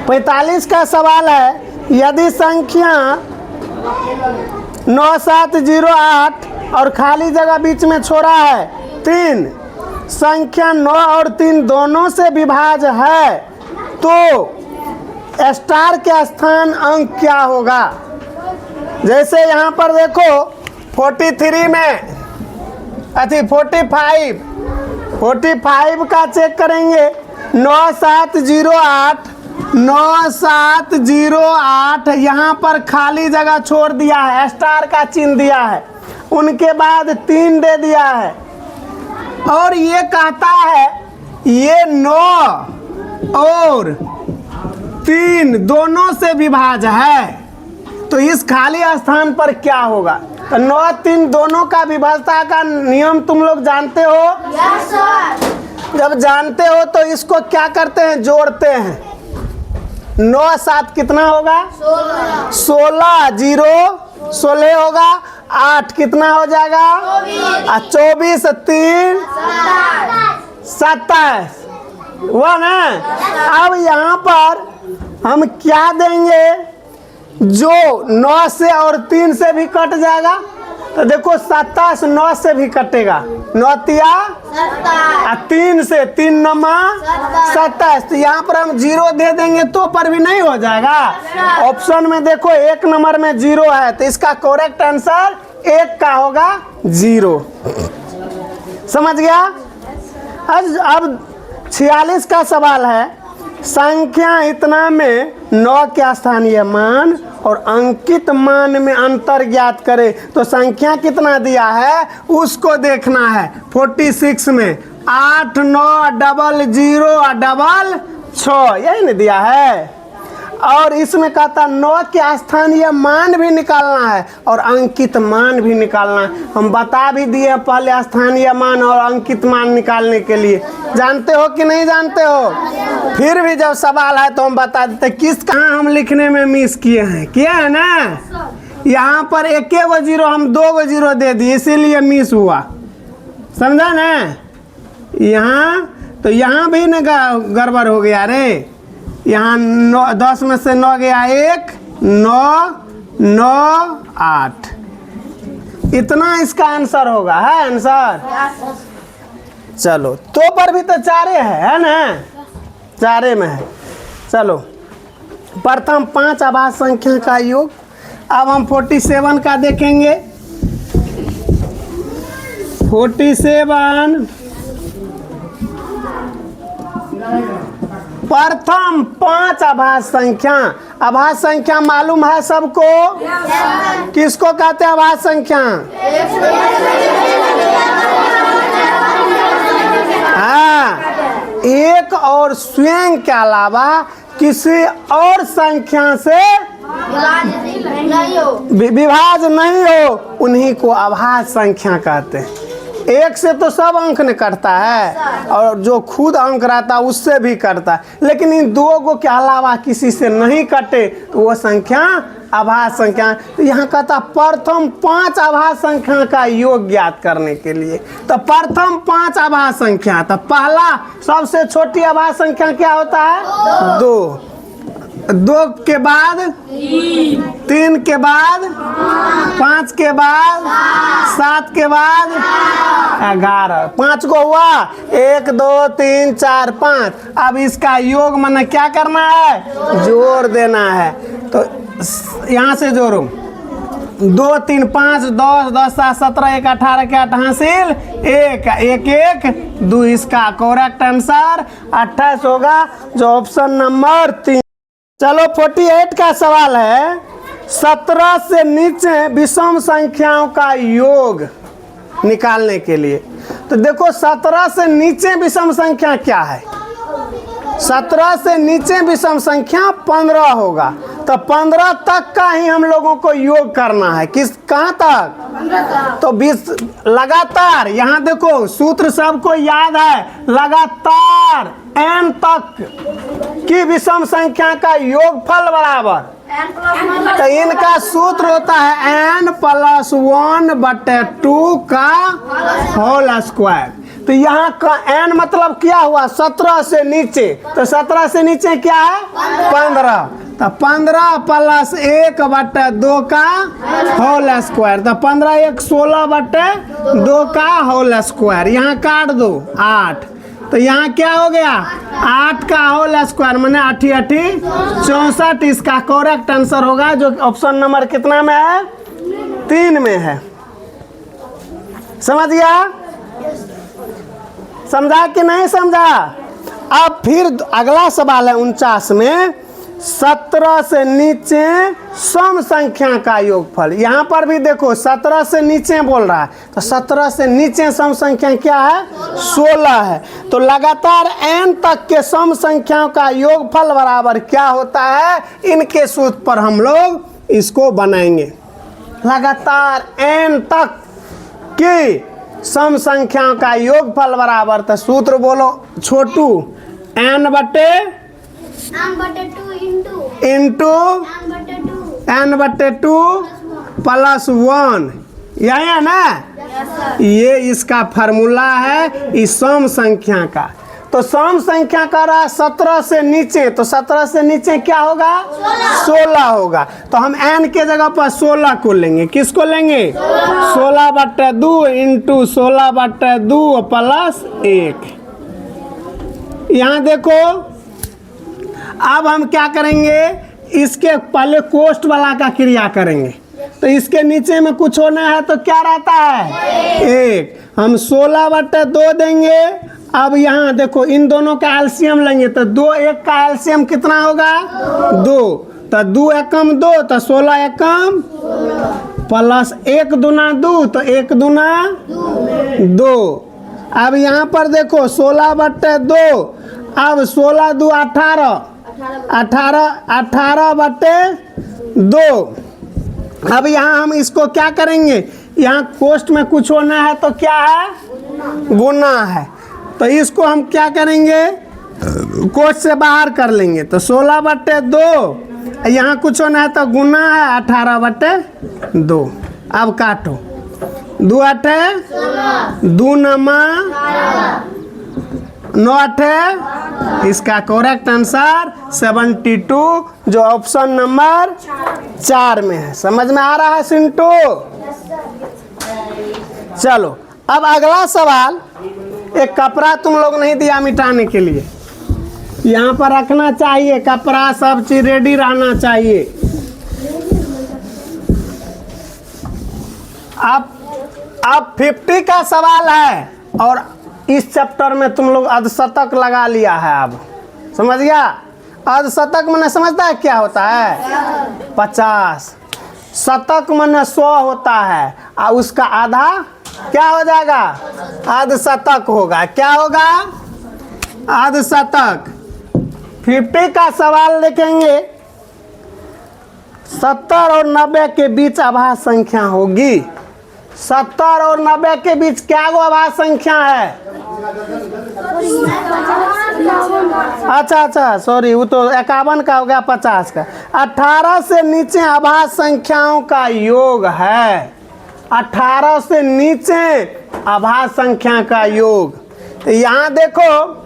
45 का सवाल है, यदि संख्या 9708 और खाली जगह बीच में छोड़ा है 3, संख्या 9 और 3 दोनों से विभाज्य है, तो स्टार के स्थान अंक क्या होगा? जैसे यहाँ पर देखो 43 में 45 का चेक करेंगे। 9708 यहाँ पर खाली जगह छोड़ दिया है, स्टार का चिन्ह दिया है, उनके बाद 3 दे दिया है और ये कहता है ये 9 और 3 दोनों से विभाज्य है, तो इस खाली स्थान पर क्या होगा? तो 9 3 दोनों का विभाज्यता का नियम तुम लोग जानते हो? Yes sir. जब जानते हो तो इसको क्या करते हैं? जोड़ते हैं। 9 7 कितना होगा? 16 0 16 होगा। 8 कितना हो जाएगा? 24 3 27 हुआ ना। अब यहाँ पर हम क्या देंगे? जो 9 से और 3 से भी कट जाएगा, तो देखो 27 9 से भी कटेगा, 9 तिया 3 से 3 नमा 27, तो यहाँ पर हम 0 दे देंगे तो पर भी नहीं हो जाएगा। ऑप्शन में देखो 1 नंबर में 0 है, तो इसका करेक्ट आंसर 1 का होगा 0। समझ गया? अब 46 का सवाल है, संख्या इतना में 9 के स्थानीय मान और अंकित मान में अंतर ज्ञात करे, तो संख्या कितना दिया है उसको देखना है। 46 में 8 9 00 6 यही नहीं दिया है, और इसमें कहता 9 के स्थानीय मान भी निकालना है और अंकित मान भी निकालना है। हम बता भी दिए पहले स्थानीय मान और अंकित मान निकालने के लिए, जानते हो कि नहीं जानते हो? फिर भी जब सवाल है तो हम बता देते किस कहाँ हम लिखने में मिस किए हैं। किया है ना? यहाँ पर 1 0 हम 2 0 दे दिए, इसीलिए मिस हुआ, समझा ना? यहाँ तो यहाँ भी ना गड़बड़ हो गया रे। यहाँ 10 में से 9 गया 1 9 9 8, इतना इसका आंसर होगा, है आंसर? चलो तो पर भी तो 4 है ना, 4 में है। चलो प्रथम 5 आभाज्य संख्या का योग। अब हम 47 का देखेंगे। 47 प्रथम 5 आभाज्य संख्या। आभाज्य संख्या मालूम है सबको? किसको कहते हैं आभाज्य संख्या? हाँ, एक और स्वयं के अलावा किसी और संख्या से विभाज्य नहीं हो, उन्हीं को आभाज्य संख्या कहते हैं। एक से तो सब अंक ने कटता है और जो खुद अंक रहता है उससे भी कटता है, लेकिन इन 2 के अलावा किसी से नहीं कटे तो वो संख्या आभाज्य संख्या। तो यहाँ कहता प्रथम 5 आभाज्य संख्या का योग ज्ञात करने के लिए, तो प्रथम 5 आभाज्य संख्या, तो पहला सबसे छोटी आभाज्य संख्या क्या होता है? 2 के बाद 3 के बाद 5 के बाद 7 के बाद 11, 5 को हुआ 1 2 3 4 5। अब इसका योग माने क्या करना है? जोड़ देना है। तो यहाँ से जोड़ो 2 3 5 10 10 7 17 1 18 के 8 हासिल 1 1 1 2, इसका करेक्ट आंसर 28 होगा, जो ऑप्शन नंबर 3। चलो 48 का सवाल है, 17 से नीचे विषम संख्याओं का योग निकालने के लिए। तो देखो 17 से नीचे विषम संख्या क्या है? 17 से नीचे विषम संख्या 15 होगा, तो 15 तक का ही हम लोगों को योग करना है। किस कहाँ तक? 15 तक। तो 20 लगातार, यहाँ देखो सूत्र सबको याद है, लगातार n तक की विषम संख्या का योगफल बराबर, तो इनका सूत्र होता है n + 1/2 का होल स्क्वायर। तो यहाँ का n मतलब क्या हुआ 17 से नीचे, तो 17 से नीचे क्या है 15, तो 15 प्लस 1/2 का होल स्क्वायर, तो 15 1 16/2 का होल स्क्वायर, यहाँ काट दो 8, तो यहाँ क्या हो गया 8 का होल स्क्वायर मैंने 8 8 64। इसका करेक्ट आंसर होगा जो ऑप्शन नंबर कितना में है 3 में है। समझ गया, समझा कि नहीं समझा। अब फिर अगला सवाल है 49 में 17 से नीचे सम संख्या का योगफल। यहाँ पर भी देखो 17 से नीचे बोल रहा है, तो 17 से नीचे सम संख्या क्या है 16 है। तो लगातार n तक के सम संख्याओं का योगफल बराबर क्या होता है, इनके सूत्र पर हम लोग इसको बनाएंगे। लगातार n तक की सम संख्याओं का योगफल बराबर, तो सूत्र बोलो छोटू n/2 प्लस 1, यही है ना, ये इसका फार्मूला है इस सम संख्या का। तो सम संख्या का रहा 17 से नीचे, तो 17 से नीचे क्या होगा 16 होगा, तो हम n के जगह पर 16 को लेंगे। किसको लेंगे 16/2 इंटू 16/2 प्लस 1। यहाँ देखो अब हम क्या करेंगे, इसके पहले कोष्ठ वाला का क्रिया करेंगे, तो इसके नीचे में कुछ होना है तो क्या रहता है 1, हम 16/2 देंगे। अब यहाँ देखो इन दोनों का एलसीएम लेंगे, तो 2 1 का एलसीएम कितना होगा 2, तो 2 एकम 2, तो 16 एकम प्लस 1 दूना 2, तो 1 दूना 2। अब यहाँ पर देखो 16/2, अब 16 2 18, 18/2। अब यहाँ हम इसको क्या करेंगे, यहाँ कोष्ठ में कुछ होना है तो क्या है गुना है, तो इसको हम क्या करेंगे कोष्ठ से बाहर कर लेंगे, तो 16/2, यहाँ कुछ होना है तो गुना है 18/2। अब काटो 2 8 2 9 8, इसका करेक्ट आंसर 72 जो ऑप्शन नंबर 4 में है। समझ में आ रहा है सिंटू। चलो अब अगला सवाल, एक कपड़ा तुम लोग नहीं दिया मिटाने के लिए, यहाँ पर रखना चाहिए कपड़ा, सब चीज रेडी रहना चाहिए। अब 50 का सवाल है और इस चैप्टर में तुम लोग अर्धशतक लगा लिया है। अब समझ गया, अर्धशतक मैंने समझता है क्या होता है 50, शतक मैंने 100 होता है और उसका आधा क्या हो जाएगा अर्धशतक होगा। क्या होगा अर्धशतक। 50 का सवाल देखेंगे, 70 और 90 के बीच अभाज्य संख्या होगी। 70 और 90 के बीच क्या गो अभाज्य संख्या है, अच्छा सॉरी, वो तो 51 का हो गया 50 का। 18 से नीचे अभाज्य संख्याओं का योग है, 18 से नीचे अभाज्य संख्या का योग। तो यहाँ देखो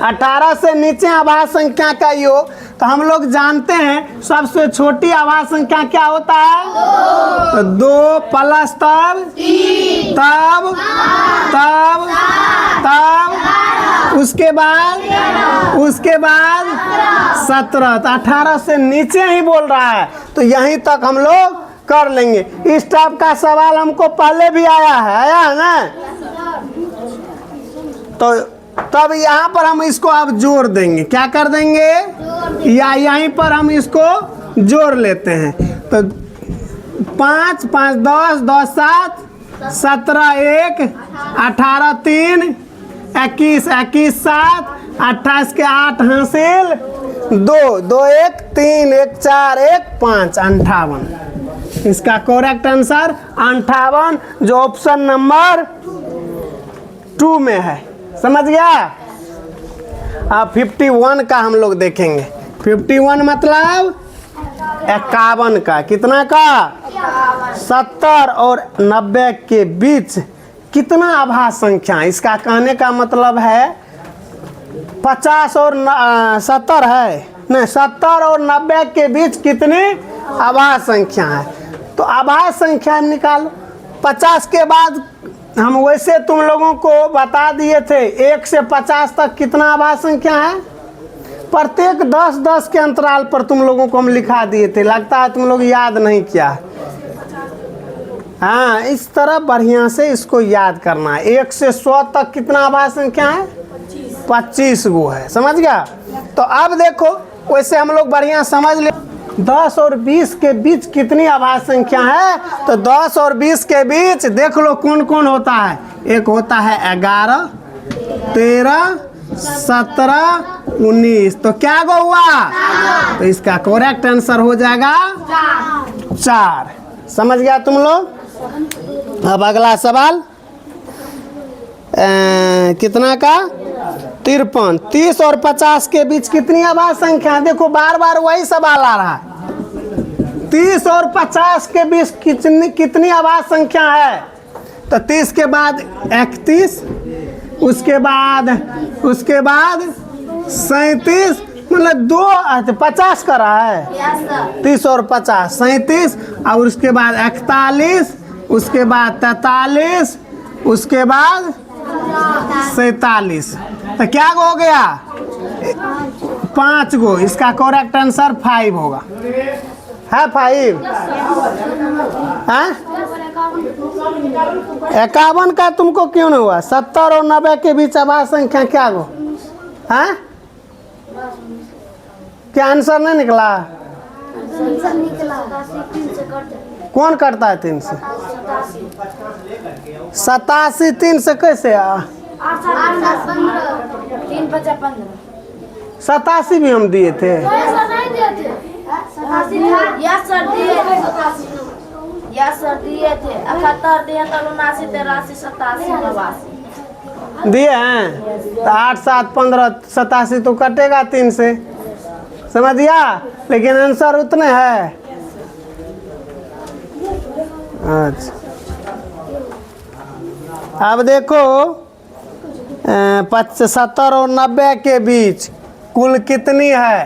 18 से नीचे अभाज्य संख्या का योग, तो हम लोग जानते हैं सबसे छोटी अभाज्य संख्या क्या होता है, तो 2 प्लस तब उसके बाद 17, तो 18 से नीचे ही बोल रहा है, तो यहीं तक हम लोग कर लेंगे। इस टाइप का सवाल हमको पहले भी आया है ना, तो तब यहाँ पर हम इसको अब जोड़ देंगे। क्या कर देंगे, या यहीं पर हम इसको जोड़ लेते हैं, तो 5 5 10 10 7 17 1 18 3 21 21 7 28 के 8 हासिल 2 2 1 3 1 4 1 5 58। इसका करेक्ट आंसर 58 जो ऑप्शन नंबर 2 में है। समझ गया। अब 51 का हम लोग देखेंगे। 51 मतलब 51 का, कितना का 70 और 90 के बीच कितना आभास संख्या है? इसका कहने का मतलब है 50 और 70 है, नहीं 70 और 90 के बीच कितनी आभास संख्या है? तो आभास संख्या निकालो। 50 के बाद हम वैसे तुम लोगों को बता दिए थे 1 से 50 तक कितना आभास संख्या है, प्रत्येक 10-10 के अंतराल पर तुम लोगों को हम लिखा दिए थे। लगता है तुम लोग याद नहीं किया। हाँ, इस तरह बढ़िया से इसको याद करना है। 1 से 100 तक कितना आभास संख्या है? 25 गो है। समझ गया? तो अब देखो वैसे हम लोग बढ़िया समझ ले। 10 और 20 के बीच कितनी आभास संख्या है? तो 10 और 20 के बीच देख लो कौन कौन होता है। एक होता है 11, 13, 17, 19। तो क्या गो हुआ? तो इसका करेक्ट आंसर हो जाएगा 4। समझ गया तुम लोग? अब अगला सवाल कितना का? 53। 30 और 50 के बीच कितनी आभास संख्या? देखो बार बार वही सवाल आ रहा है। 30 और 50 के बीच कितनी आभास संख्या है? तो 30 के बाद 31, उसके बाद 37, मतलब 50 का रहा है। 30 और 50 37, और उसके बाद 41, उसके बाद 43, उसके बाद 47। तो क्या हो गया? 5 गो। इसका करेक्ट आंसर 5 होगा। है 5? हाँ, 51 का तुमको क्यों नहीं हुआ? 70 और 90 के बीच आभास संख्या क्या गो? हाँ, क्या आंसर नहीं निकला? कौन करता है 3 से? 87 3 से कैसे? 87 भी हम दिए थे। दिए हैं तो 8 7 15 87 तो कटेगा 3 से। समझ दिया? लेकिन आंसर उतने है। अच्छा, अब देखो 70 और 90 के बीच कुल कितनी है?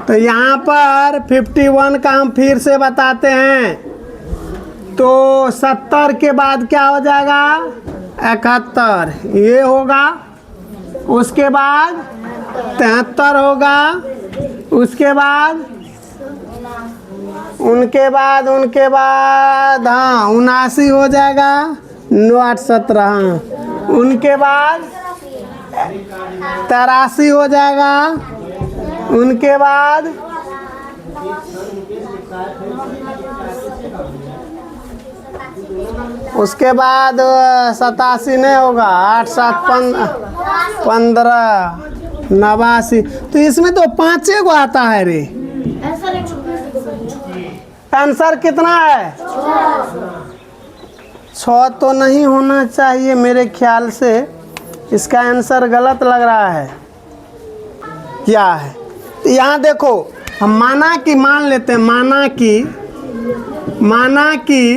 तो यहाँ पर 51 का हम फिर से बताते हैं। तो 70 के बाद क्या हो जाएगा? 71 ये होगा, उसके बाद 73 होगा, उसके बाद उनके बाद हाँ 79 हो जाएगा, 9 8 17। हाँ, उनके बाद 83 हो जाएगा, उनके बाद उसके बाद 87 नहीं होगा, 8 7 15 89। तो इसमें तो 5 गो आता है रे। आंसर कितना है? 6 तो नहीं होना चाहिए मेरे ख्याल से। इसका आंसर गलत लग रहा है। क्या है? तो यहाँ देखो हम मान लेते हैं, माना कि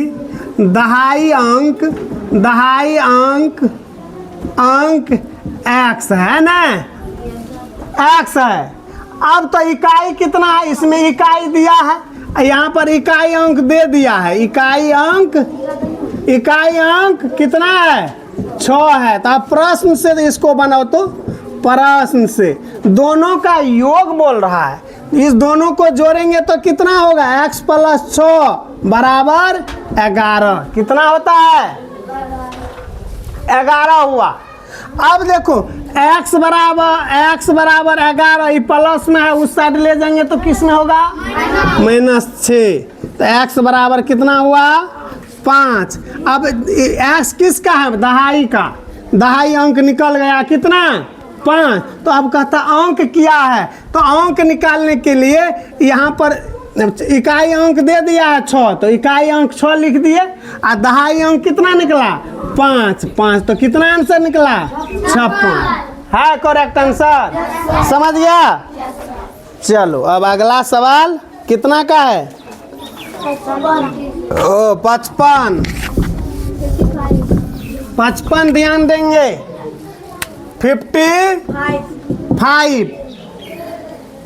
दहाई अंक x है ना, x है। अब तो इकाई कितना है? इसमें इकाई दिया है, यहाँ पर इकाई अंक दे दिया है। इकाई अंक कितना है? 6 है। तो अब प्रश्न से इसको बनाओ, तो प्रश्न से दोनों का योग बोल रहा है। इस दोनों को जोड़ेंगे तो कितना होगा? x + 6 बराबर 11। कितना होता है? 11 हुआ। अब देखो x बराबर 11, ये प्लस में है, उस साइड ले जाएंगे तो किस में होगा? -6। तो x बराबर कितना हुआ? 5। अब x किसका है? दहाई का। दहाई अंक निकल गया, कितना? 5। तो अब कहता अंक क्या है? तो अंक निकालने के लिए यहाँ पर इकाई अंक दे दिया है 6, तो इकाई अंक 6 लिख दिए। और दहाई अंक कितना निकला? 5। तो कितना आंसर निकला? 56 है करेक्ट आंसर। समझ गया? चलो अब अगला सवाल कितना का है? 55। 55 ध्यान देंगे। 55।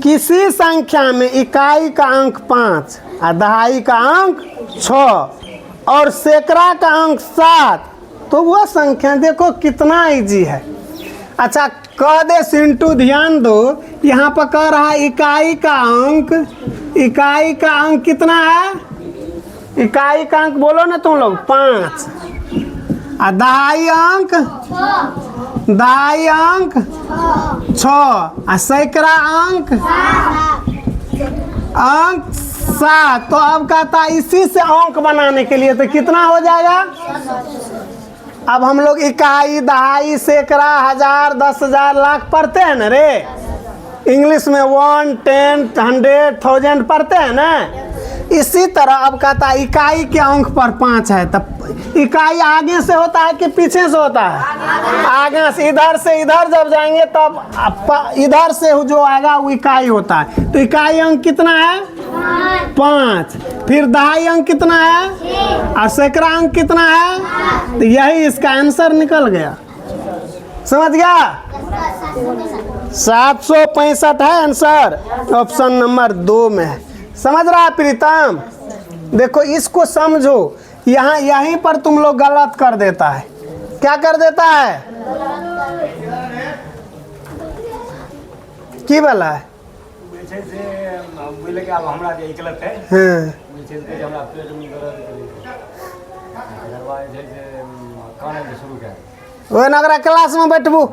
किसी संख्या में इकाई का अंक 5 और दहाई का अंक 6 और सैकड़ा का अंक 7, तो वह संख्या देखो कितना इजी है। अच्छा कह दे सिंटू, ध्यान दो, यहाँ पर कह रहा है इकाई का अंक कितना है? इकाई का अंक बोलो ना तुम लोग 5 और दहाई अंक 6 और सैकड़ा अंक 7। तो अब कहता है इसी से अंक बनाने के लिए तो कितना हो जाएगा? अब हम लोग इकाई, दहाई, सैकड़ा, हजार, 10,000, लाख पढ़ते हैं ना रे, इंग्लिश में 1, 10, 100, 1000 पढ़ते हैं ना। इसी तरह अब कहता है इकाई के अंक पर 5 है, तब इकाई आगे से होता है कि पीछे से होता है? आगे से। इधर से इधर जब जाएंगे तब इधर से जो आएगा वो इकाई होता है। तो इकाई अंक कितना है? 5। फिर दहाई अंक कितना है? और सैकड़ा अंक कितना है? तो यही इसका आंसर निकल गया। समझ गया? 765 है आंसर, ऑप्शन नंबर 2 में है। समझ रहा है प्रीतम? देखो इसको समझो, यहाँ यहीं पर तुम लोग गलत कर देता है। क्या कर देता है? की बोला है? वो नगरा क्लास में बैठबू।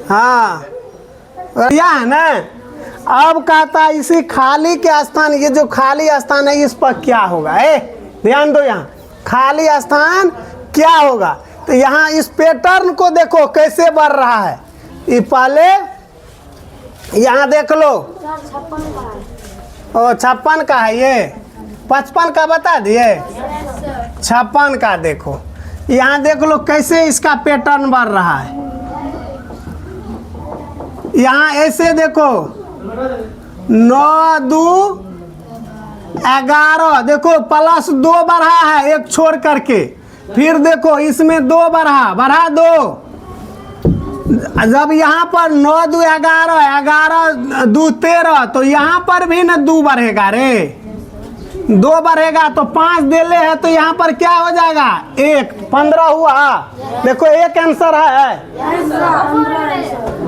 हाँ या है ना। अब कहता है इसी खाली के स्थान, ये जो खाली स्थान है इस पर क्या होगा? ध्यान दो, यहाँ खाली स्थान क्या होगा? तो यहाँ इस पैटर्न को देखो कैसे बढ़ रहा है। ये पहले यहाँ देख लो, ओ 56 का है, ये 55 का बता दिए, 56 का देखो। यहाँ देख लो कैसे इसका पैटर्न बढ़ रहा है। यहाँ ऐसे देखो 9, 2, 11, देखो +2 बढ़ा है एक छोड़ करके। फिर देखो इसमें 2 बढ़ा 2। जब यहाँ पर 9, 2, 11, 11, 2, 13, तो यहाँ पर भी ना 2 बढ़ेगा रे, 2 बढ़ेगा तो 5 देले है, तो यहाँ पर क्या हो जाएगा? 1, 15 हुआ। देखो एक आंसर है,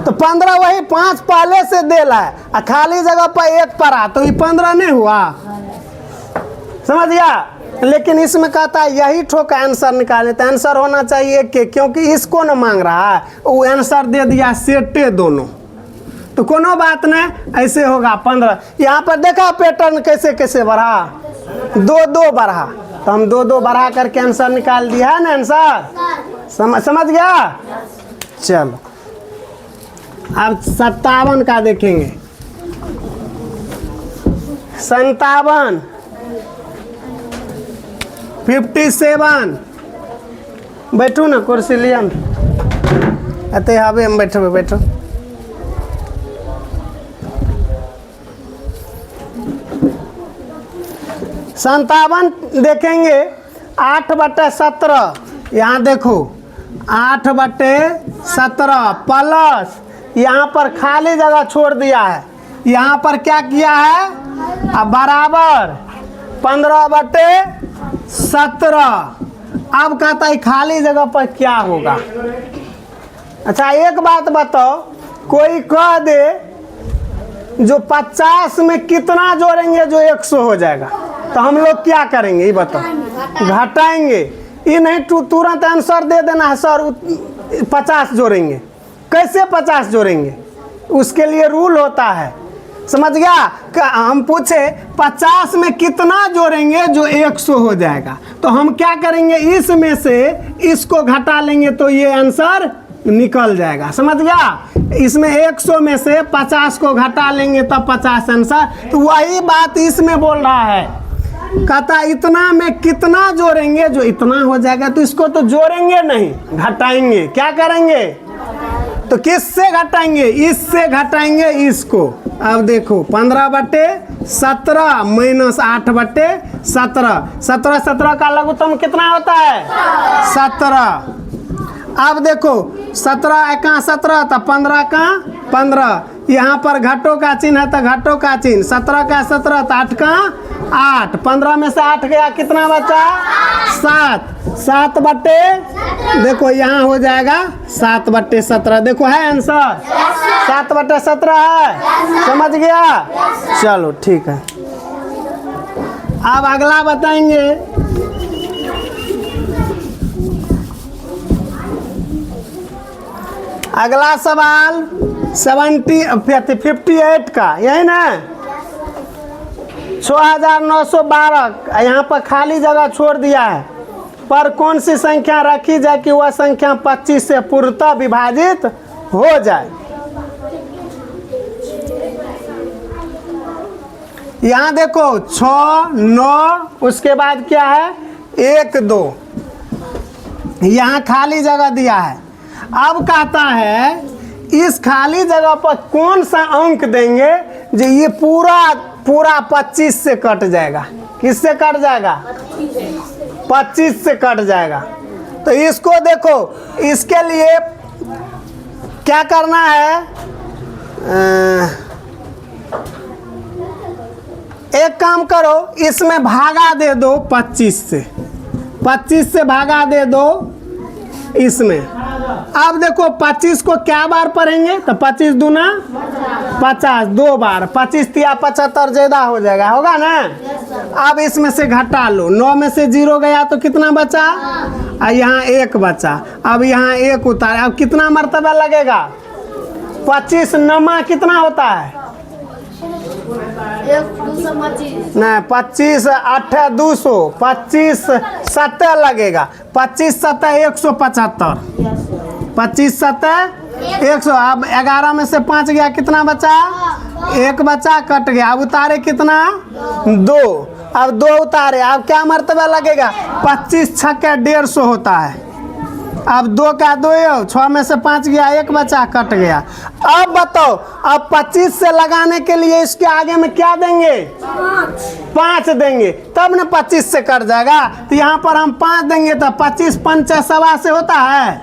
तो 15 वही 5 पहले से देला है और खाली जगह पर 1 पड़ा, तो ये 15 नहीं हुआ। समझ गया? लेकिन इसमें कहता है यही ठोक आंसर निकाले, तो आंसर होना चाहिए कि, क्योंकि इसको ना मांग रहा है, वो आंसर दे दिया सेटे दोनों, तो कोनो बात नहीं, ऐसे होगा 15। यहाँ पर देखा पैटर्न कैसे कैसे बढ़ा, 2 बढ़ा, तो हम 2 बढ़ा करके आंसर निकाल दिया है ना। आंसर समझ गया? चलो अब 57 का देखेंगे। 57, 57। बैठो ना, कुर्सी लिया अते हवे हम बैठो। संतावन देखेंगे 8/17। यहाँ देखो 8/17 प्लस यहाँ पर खाली जगह छोड़ दिया है, यहाँ पर क्या किया है? अब बराबर 15/17। अब कहता है खाली जगह पर क्या होगा? अच्छा एक बात बताओ, कोई कह दे जो 50 में कितना जोड़ेंगे जो 100 हो जाएगा, तो हम लोग क्या करेंगे ये बताओ? घटाएंगे। ये नहीं तुरंत आंसर दे देना है सर 50 जोड़ेंगे। कैसे 50 जोड़ेंगे? उसके लिए रूल होता है। समझ गया? हम पूछे 50 में कितना जोड़ेंगे जो 100 हो जाएगा, तो हम क्या करेंगे? इसमें से इसको घटा लेंगे तो ये आंसर निकल जाएगा। समझ गया? इसमें 100 में से 50 को घटा लेंगे तब 50 आंसर। तो वही बात इसमें बोल रहा है, कहता इतना में कितना जोड़ेंगे जो इतना हो जाएगा, तो इसको तो जोड़ेंगे नहीं, घटाएंगे। क्या करेंगे? तो किससे घटाएंगे? इससे घटाएंगे इसको। अब देखो 15/17 17 माइनस 8/17। 17 17 का लघुत्तम कितना होता है? 17। अब देखो 17 एका 17 तो 15 का 15, यहाँ पर घटों का चिन्ह है तो घटों का चिन्ह। 17 का 17 तो 8 का 8, 15 में से 8 गया, कितना बचा? 7। 7 बटे, देखो यहाँ हो जाएगा 7/17। देखो है आंसर 7/17 है, समझ गया? चलो ठीक है। अब अगला बताएंगे। अगला सवाल 58 का, यही ना? 6912 यहाँ पर खाली जगह छोड़ दिया है, पर कौन सी संख्या रखी जाए कि वह संख्या 25 से पूर्णतः विभाजित हो जाए? यहाँ देखो 6 9, उसके बाद क्या है 1 2, यहाँ खाली जगह दिया है। अब कहता है इस खाली जगह पर कौन सा अंक देंगे जो ये पूरा 25 से कट जाएगा? किससे कट जाएगा? 25 से कट जाएगा। तो इसको देखो, इसके लिए क्या करना है? एक काम करो, इसमें भागा दे दो 25 से, 25 से भागा दे दो इसमें। अब देखो 25 को क्या बार पढ़ेंगे? तो 25 दूना 50, 2 बार। 25 तिया 75 ज्यादा हो जाएगा, होगा ना? अब इसमें से घटा लो, 9 में से 0 गया तो कितना बचा? और यहाँ 1 बचा। अब यहाँ 1 उतारे, अब कितना मर्तबा लगेगा? 25 नमा कितना होता है? नहीं, 25 8 200, 25 7 लगेगा। 25 7 175, 25 7 100। अब 11 में से 5 गया, कितना बचा? 1 बचा, कट गया। अब उतारे कितना? 2। अब 2 उतारे, अब क्या मर्तबा लगेगा? 25 छक्के 150 होता है। अब 2 का 2, 6 में से 5 गया, 1 बचा, कट गया। अब बताओ, अब 25 से लगाने के लिए इसके आगे में क्या देंगे? 5 देंगे, तब ना 25 से कट जाएगा। तो यहाँ पर हम 5 देंगे तो 25 5 सवा से होता है,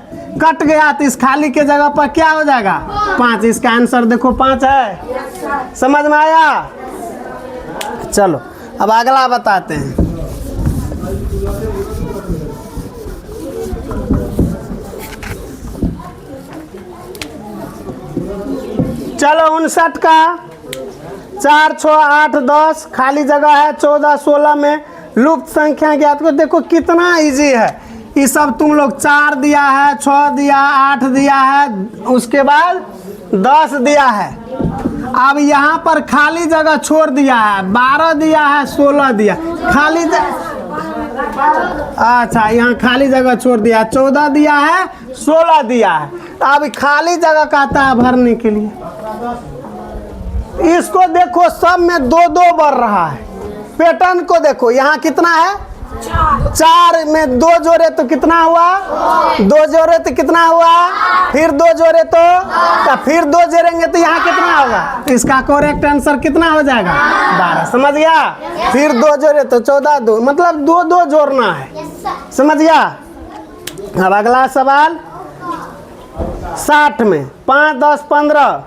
कट गया। तो इस खाली के जगह पर क्या हो जाएगा? 5। इसका आंसर देखो 5 है। समझ में आया? चलो अब अगला बताते हैं। चलो 59 का 4 6 8 10 खाली जगह है। 14 16 में लुप्त संख्या ज्ञात करो। देखो कितना इजी है ये सब। तुम लोग 4 दिया है, 6 दिया, 8 दिया है, उसके बाद 10 दिया है। अब यहाँ पर खाली जगह छोड़ दिया है, 12 दिया है, 16 दिया खाली अच्छा यहाँ खाली जगह छोड़ दिया, 14 दिया है, 16 दिया है। अब खाली जगह कहता है भरने के लिए। इसको देखो सब में 2 2 बढ़ रहा है। पैटर्न को देखो, यहाँ कितना है? 4 में 2 जोड़े तो कितना हुआ? 2 जोड़े तो कितना हुआ? फिर 2 जोड़े तो फिर 2 जोड़ेंगे तो यहाँ कितना होगा? इसका करेक्ट आंसर कितना हो जाएगा? 12। समझ गया? फिर 2 जोड़े तो 14 2, मतलब 2 2 जोड़ना है। समझ गया? अब अगला सवाल 60 में 5 10 15।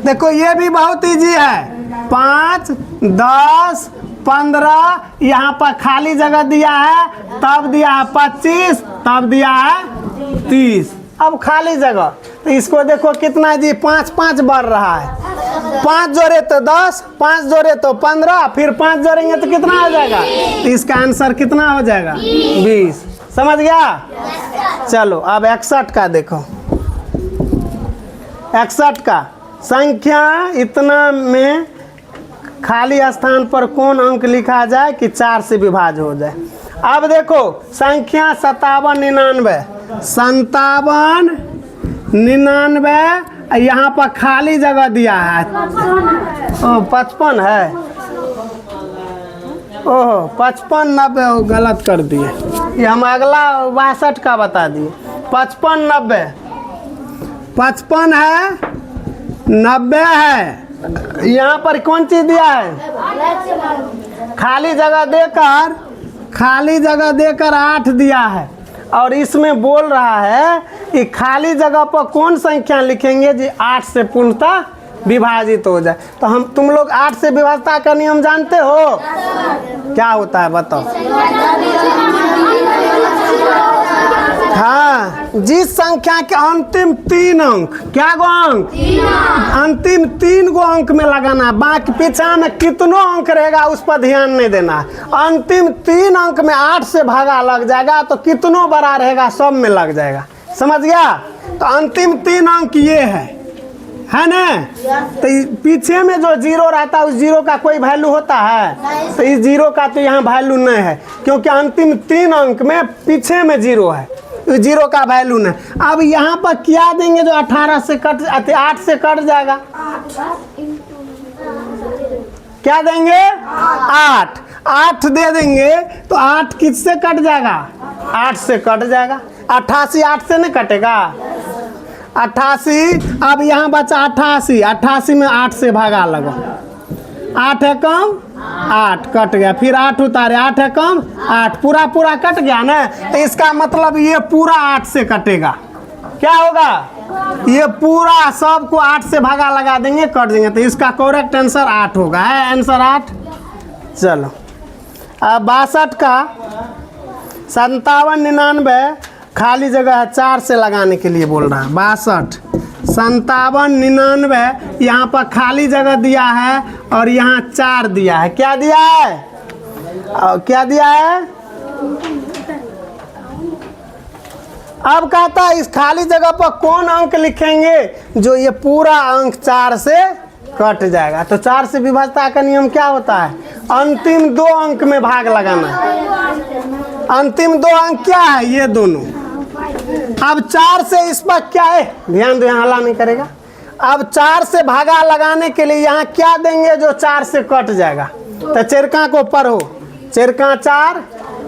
देखो ये भी बहुत इजी है। 5 10 15, यहाँ पर खाली जगह दिया है, तब दिया है 25, तब दिया है 30। अब खाली जगह तो इसको देखो कितना जी? 5 5 बढ़ रहा है। 5 जोड़े तो 10, 5 जोड़े तो 15, फिर 5 जोड़ेंगे तो कितना हो जाएगा? तो इसका आंसर कितना हो जाएगा? 20। समझ गया? चलो अब 61 का देखो। 61 का संख्या इतना में खाली स्थान पर कौन अंक लिखा जाए कि 4 से विभाज्य हो जाए? अब देखो संख्या 57 99, 57 99, यहाँ पर खाली जगह दिया है। 55 है। ओहो 55 90 गलत कर दिए। ये हम अगला 62 का बता दिए। 55 90, 55 है, 90 है, यहाँ पर कौन चीज दिया है? खाली जगह देकर 8 दिया है, और इसमें बोल रहा है कि खाली जगह पर कौन संख्या लिखेंगे जी 8 से पूर्णतः विभाजित हो जाए। तो तुम लोग 8 से विभाजता का नियम जानते हो? क्या होता है बताओ? हाँ, जिस संख्या के अंतिम 3 अंक, क्या गो अंक? अंतिम 3 गो अंक में लगाना है, बाकी पीछा में कितनों अंक रहेगा उस पर ध्यान नहीं देना है। अंतिम 3 अंक में 8 से भागा लग जाएगा तो कितनों बड़ा रहेगा सब में लग जाएगा, समझ गया? तो अंतिम 3 अंक ये है ना? तो पीछे में जो 0 रहता है उस 0 का कोई वैल्यू होता है? तो इस 0 का तो यहाँ वैल्यू नहीं है, क्योंकि अंतिम 3 अंक में पीछे में 0 है, 0 का वैल्यू नहीं। अब यहाँ पर क्या देंगे जो 8 से कट जाएगा? क्या देंगे? 8 दे देंगे तो 8 किससे कट जाएगा? 8 से कट जाएगा। 88 8 से नहीं कटेगा? 88, अब यहाँ बचा 88 में 8 से भागा लगा, 8 है कम 8 कट गया, फिर 8 उतारे, 8 है कम 8, पूरा कट गया ना। तो इसका मतलब ये पूरा 8 से कटेगा। क्या होगा? ये पूरा सबको 8 से भागा लगा देंगे, कट देंगे। तो इसका करेक्ट आंसर 8 होगा। है आंसर 8? चलो अब 62 का 57 99 खाली जगह है 4 से लगाने के लिए बोल रहा है। 62 57 99 यहाँ पर खाली जगह दिया है और यहाँ 4 दिया है। क्या दिया है? क्या दिया है? अब कहता है इस खाली जगह पर कौन अंक लिखेंगे जो ये पूरा अंक 4 से कट जाएगा। तो 4 से विभाजता का नियम क्या होता है? अंतिम 2 अंक में भाग लगाना है। अंतिम 2 अंक क्या है? ये दोनों। अब 4 से इस पर क्या है? ध्यान दो, यहाँ हल्ला नहीं करेगा। अब 4 से भागा लगाने के लिए यहाँ क्या देंगे जो 4 से कट जाएगा? तो चेरका को पढ़ो। चेरका 4,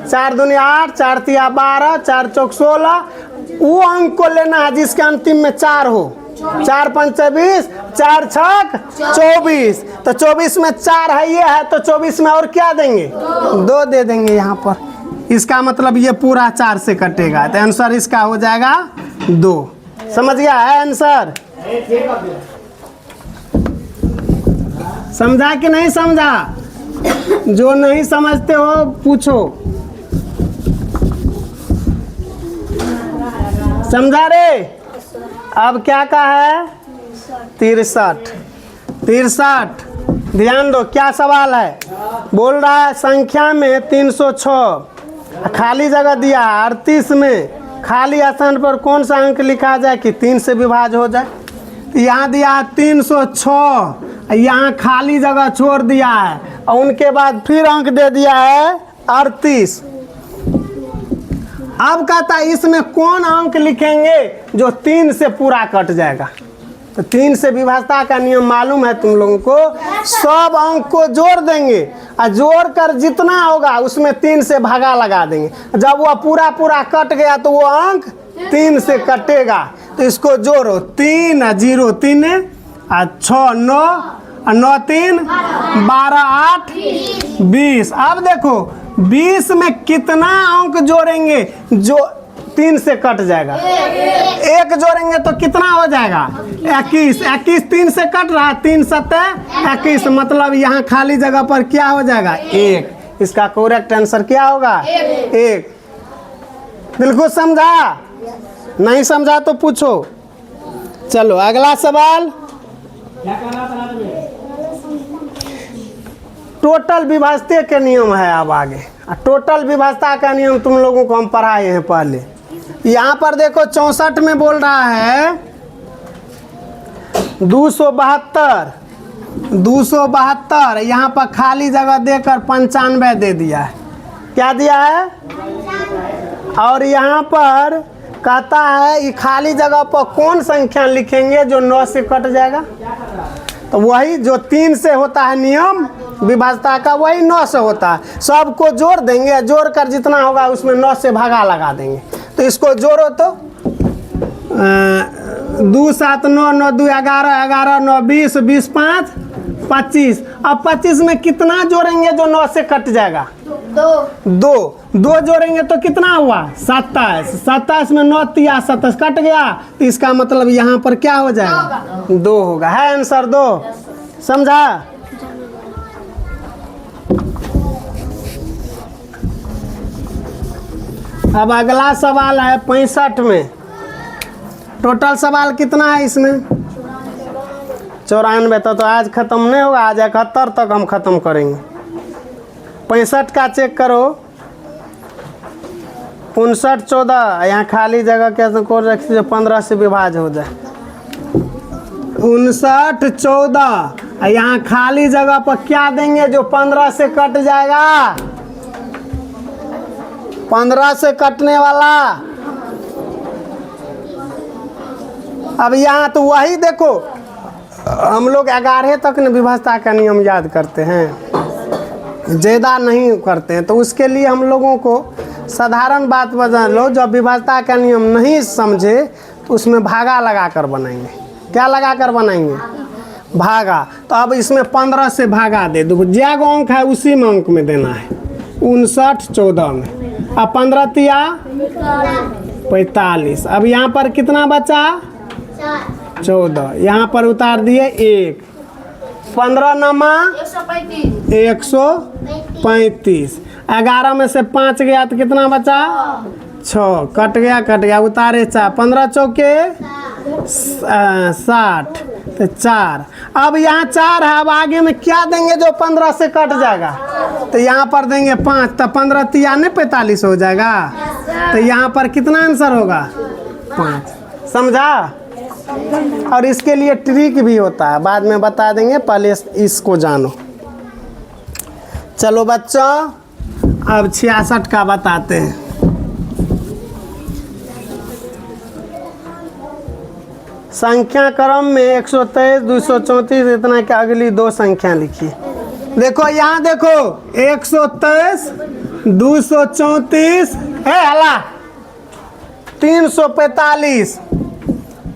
4 दूनी 8, 4 तिया 12, 4 चौक 16। वो अंक को लेना है जिसके अंतिम में 4 हो। 4 5 20, 4 6 24। तो 24 में 4 है, ये है, तो 24 में और क्या देंगे? 2 दे देंगे यहाँ पर। इसका मतलब ये पूरा 4 से कटेगा। तो आंसर इसका हो जाएगा 2। समझ गया है आंसर? समझा कि नहीं समझा? जो नहीं समझते हो पूछो। समझा रे? अब क्या का है? 63। ध्यान दो, क्या सवाल है? बोल रहा है संख्या में 306 खाली जगह दिया 38 में खाली स्थान पर कौन सा अंक लिखा जाए कि 3 से विभाज्य हो जाए? तो यहाँ दिया 306, यहाँ खाली जगह छोड़ दिया है और उनके बाद फिर अंक दे दिया है 38। अब कहता है इसमें कौन अंक लिखेंगे जो 3 से पूरा कट जाएगा? तो 3 से विभाजता का नियम मालूम है तुम लोगों को। सब अंक को जोड़ देंगे और जोड़ कर जितना होगा उसमें 3 से भागा लगा देंगे। जब वह पूरा कट गया तो वो अंक 3 से कटेगा। तो इसको जोड़ो, 3 0 3 6 9 9 3 12 8 20। अब देखो 20 में कितना अंक जोड़ेंगे जो 3 से कट जाएगा? 1 जोड़ेंगे तो कितना हो जाएगा? 21। 21 3 से कट रहा है, 3 7 21। मतलब यहाँ खाली जगह पर क्या हो जाएगा? 1। इसका करेक्ट आंसर क्या होगा? 1। बिल्कुल समझा? नहीं समझा तो पूछो। चलो अगला सवाल। टोटल विभाजता के नियम है। अब आगे टोटल विभाजता का नियम तुम लोगों को हम पढ़ाए हैं पहले। यहाँ पर देखो 64 में बोल रहा है 272। यहाँ पर खाली जगह देकर 95 दे दिया है। क्या दिया है? और यहाँ पर कहता है ये खाली जगह पर कौन संख्या लिखेंगे जो 9 से कट जाएगा? तो वही जो 3 से होता है नियम विभाजता का, वही 9 से होता है। सबको जोड़ देंगे, जोड़ कर जितना होगा उसमें 9 से भागा लगा देंगे। तो इसको जोड़ो तो 2 7 9 9 2 11 11 9 20 20 5 25। अब 25 में कितना जोड़ेंगे जो 9 से कट जाएगा? 2 जोड़ेंगे तो कितना हुआ? 27। 27 में 9 तिया 27 कट गया, तो इसका मतलब यहाँ पर क्या हो जाएगा? 2 होगा। है आंसर 2। समझा? अब अगला सवाल है 65 में। टोटल सवाल कितना है इसमें? 94। तो आज ख़त्म नहीं होगा, आज 71 तक हम ख़त्म करेंगे। 65 का चेक करो। 59 14, यहाँ खाली जगह कैसे कोड रख दीजिए, 15 से विभाज्य हो जाए। 59 14, यहाँ खाली जगह पर क्या देंगे जो 15 से कट जाएगा? 15 से कटने वाला। अब यहाँ तो वही देखो, हम लोग 11 तक न विभाज्यता का नियम याद करते हैं, ज़्यादा नहीं करते हैं। तो उसके लिए हम लोगों को साधारण बात बता लो, जब विभाज्यता का नियम नहीं समझे तो उसमें भागा लगा कर बनाएंगे। क्या लगा कर बनाएंगे? भागा। तो अब इसमें 15 से भागा दे दो, जो अंक है उसी में अंक में देना है। 59 14 में। अब 15 तिया 45। अब यहाँ पर कितना बचा? 14। यहाँ पर उतार दिए 1। 15 नमा 135। 11 में से 5 गया तो कितना बचा? 6। कट गया उतारे 4। 15 चौके 60 तो 4। अब यहाँ 4 है, अब आगे में क्या देंगे जो 15 से कट जाएगा? तो यहाँ पर देंगे 5। तो 15 तिया नहीं 45 हो जाएगा। तो यहाँ पर कितना आंसर होगा? 5। समझा? और इसके लिए ट्रिक भी होता है, बाद में बता देंगे, पहले इसको जानो। चलो बच्चों, अब 66 का बताते हैं। संख्या क्रम में 123 234 इतना कि अगली 2 संख्या लिखिए। देखो यहाँ देखो, 123 234 है हला 345।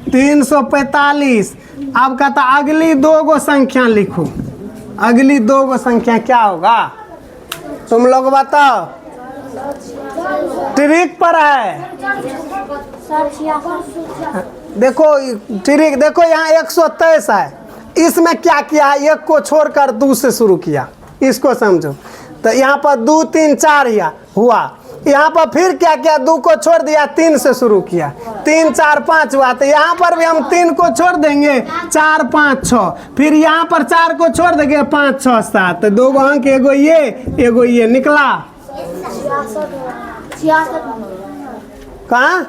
345। अब कहता अगली 2 गो संख्या लिखो। अगली 2 गो संख्या क्या होगा? तुम लोग बताओ। ट्रिक पर है। देखो ट्रिक देखो, यहाँ 123 है, इसमें क्या किया है? 1 को छोड़कर 2 से शुरू किया, इसको समझो। तो यहाँ पर 2 3 4 हुआ। यहाँ पर फिर क्या किया? 2 को छोड़ दिया, 3 से शुरू किया, 3 4 5 हुआ। तो यहाँ पर भी हम 3 को छोड़ देंगे, 4 5 6। फिर यहाँ पर 4 को छोड़ देंगे, 5 6 7। तो 2 गो अंक, एगो ये निकला। कहाँ?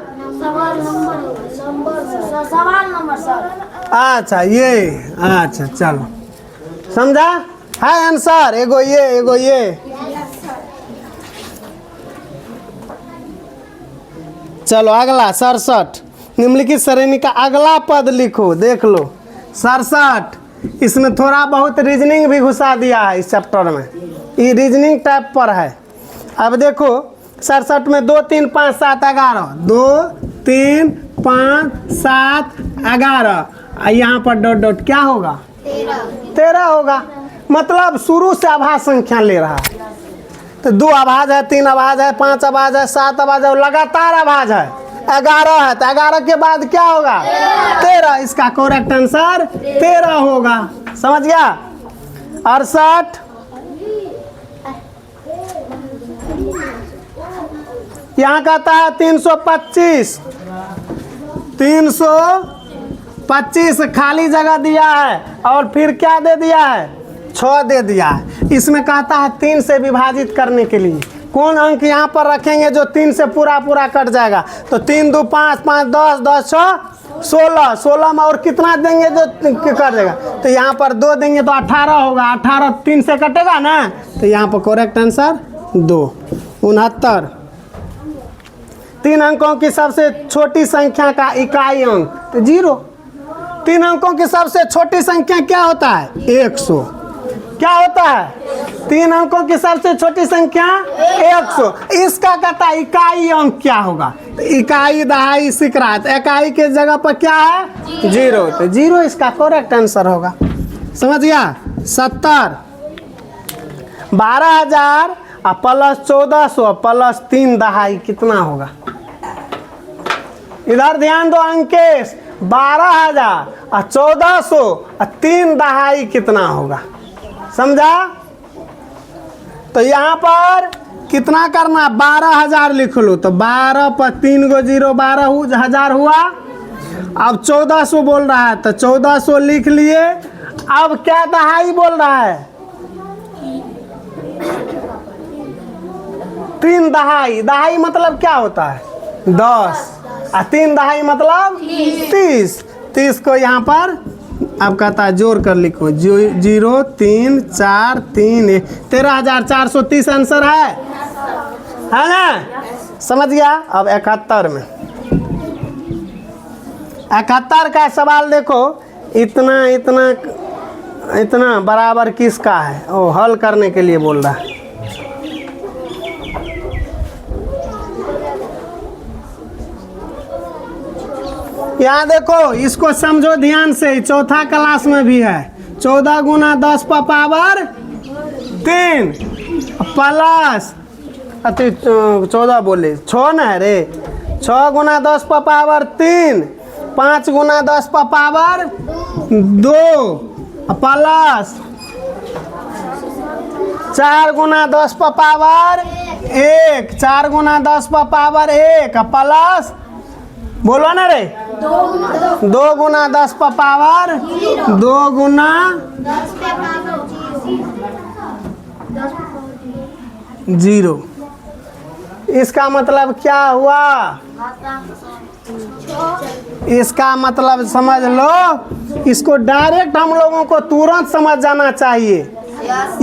अच्छा ये, अच्छा चलो समझा है आंसर। एगो ये। चलो अगला 67। निम्नलिखित श्रेणी का अगला पद लिखो। देख लो 67। इसमें थोड़ा बहुत रीजनिंग भी घुसा दिया है इस चैप्टर में, ये रीजनिंग टाइप पर है। अब देखो 67 में 2 3 5 7 11, 2 3 5 7 11, यहाँ पर डॉट डॉट क्या होगा? 13 होगा। मतलब शुरू से आभाज्य संख्या ले रहा है। तो 2 आभाज्य है, 3 आभाज्य है, 5 आभाज्य है, 7 आभाज्य है, लगातार आभाज्य है। 11 है, तो 11 के बाद क्या होगा? 13। इसका करेक्ट आंसर 13 होगा। समझ गया? 68। यहाँ कहता है 325। 325 खाली जगह दिया है और फिर क्या दे दिया है? 6 दे दिया है। इसमें कहता है 3 से विभाजित करने के लिए कौन अंक यहाँ पर रखेंगे जो 3 से पूरा कट जाएगा? तो 3 2 5 5 10 10 6 16। 16 में और कितना देंगे जो कट जाएगा? तो यहाँ पर 2 देंगे तो 18 होगा। 18 3 से कटेगा ना, तो यहाँ पर करेक्ट आंसर 2। 69। 3 अंकों की सबसे छोटी संख्या का इकाई अंक तो 0। 3 अंकों की सबसे छोटी संख्या क्या होता है? 100। क्या होता है 3 अंकों की सबसे छोटी संख्या 100। इसका कहता इकाई अंक क्या होगा, तो इकाई दहाई सीख रहा है, तो इकाई के जगह पर क्या है 0, तो 0 इसका करेक्ट आंसर होगा। समझ गया। 70 12,000 प्लस 1400 प्लस 3 दहाई कितना होगा। इधर ध्यान दो अंकेश, 12,000 और 1400 और 3 दहाई कितना होगा, समझा। तो यहाँ पर कितना करना, 12,000 लिख लो, तो 12 पर 3 गो 0 12,000 हुआ। अब 1400 बोल रहा है तो 1400 लिख लिए। अब क्या दहाई बोल रहा है, 3 दहाई। दहाई मतलब क्या होता है 10 और 3 दहाई मतलब 30। 30 को यहाँ पर अब कहता है जोड़ कर लिखो, 0 3 4 3 1 13,430 आंसर है ना। समझ गया। अब 71 में 71 का सवाल देखो, इतना इतना इतना बराबर किसका है, ओ हल करने के लिए बोल रहा है। यहाँ देखो, इसको समझो ध्यान से, चौथा क्लास में भी है। 14 गुना 10 पर पावर 3 प्लस 14 बोले 6 ना है रे, 6 गुना 10 पर पावर 3 5 गुना 10 पर पावर 2 प्लस 4 गुना 10 पर पावर 1 4 गुना 10 पर पावर 1 प्लस बोलो ना रे 2 गुना 10 पर पावर 2 गुना 0। इसका मतलब क्या हुआ, इसका मतलब समझ लो, इसको डायरेक्ट हम लोगों को तुरंत समझ जाना चाहिए।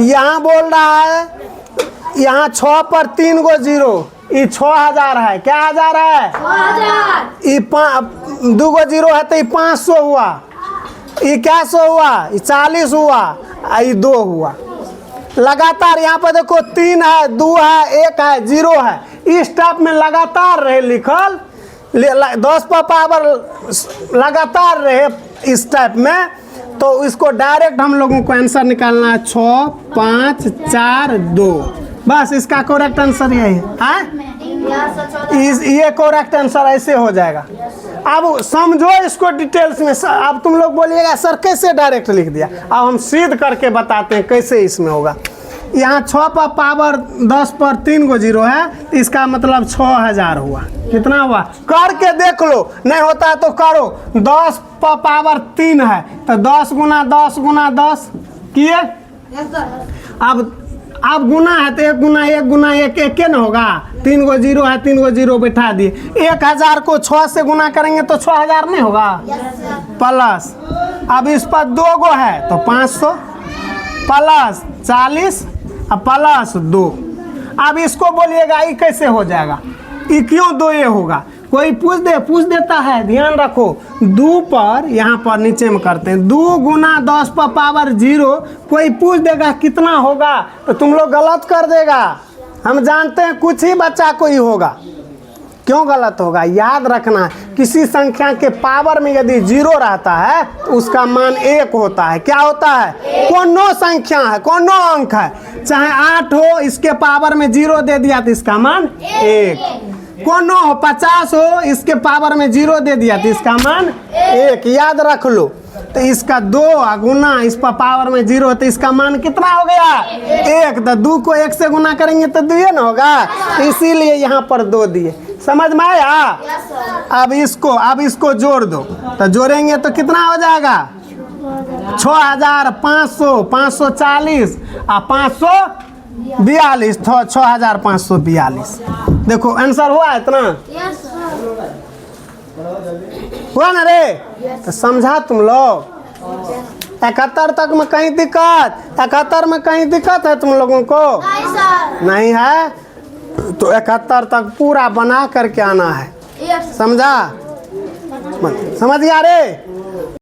यहाँ बोल रहा है, यहाँ 6 पर 3 गो 0, ये 6,000 है। क्या हजार है 6,000। ये 2 गो 0 है तो ये 500 हुआ। ये क्या 100 हुआ, ये 40 हुआ, ये 2 हुआ। लगातार यहाँ पर देखो 3 है 2 है 1 है 0 है, इस टाइप में लगातार रहे लिखल, 10 पर पावर लगातार रहे इस टाइप में, तो इसको डायरेक्ट हम लोगों को आंसर निकालना है 6 5 4 2। बस इसका करेक्ट आंसर यही है। ये करेक्ट आंसर ऐसे हो जाएगा। अब समझो इसको डिटेल्स में। अब तुम लोग बोलिएगा सर कैसे डायरेक्ट लिख दिया, अब हम सिद्ध करके बताते हैं कैसे इसमें होगा। यहाँ 6 पर पावर 10 पर 3 गो 0 है, इसका मतलब 6,000 हुआ। कितना हुआ करके देख लो, नहीं होता है तो करो। 10 पर पावर 3 है तो 10 गुना 10 गुना 10 किए। अब गुना है तो 1 गुना 1 गुना 1 1 न होगा। 3 गो 0 है 3 गो 0 बैठा दिए। 1,000 को 6 से गुना करेंगे तो 6,000 नहीं होगा प्लस। अब इस पर 2 गो है तो 500 प्लस 40 प्लस 2। अब इसको बोलिएगा ये कैसे हो जाएगा, ये क्यों 2 ये होगा। कोई पूछ देता है, ध्यान रखो। 2 पर यहाँ पर नीचे में करते हैं 2 गुना 10 पर पावर 0। कोई पूछ देगा कितना होगा तो तुम लोग गलत कर देगा। हम जानते हैं कुछ ही बच्चा को ही होगा। क्यों गलत होगा, याद रखना, किसी संख्या के पावर में यदि 0 रहता है तो उसका मान 1 होता है। क्या होता है, कोनो संख्या है, कोनो अंक है, चाहे 8 हो, इसके पावर में 0 दे दिया तो इसका मान 1। कोनो 50 हो, इसके पावर में 0 दे दिया तो इसका मान 1। याद रख लो। तो इसका 2 गुना इस पर पावर में 0 तो इसका मान कितना हो गया 1। तो 2 को 1 से गुना करेंगे तो 2 ना होगा, इसीलिए यहाँ पर 2 दिए। समझ में आया। अब इसको जोड़ दो, तो जोड़ेंगे तो कितना हो जाएगा 6,500 540 और 542 6,542। देखो आंसर हुआ इतना, हुआ ना रे। तो समझा तुम लोग। 71 तक में कहीं दिक्कत, 71 में कहीं दिक्कत है तुम लोगों को नहीं है। तो 71 तक पूरा बना करके आना है, समझा। समझ गया रे।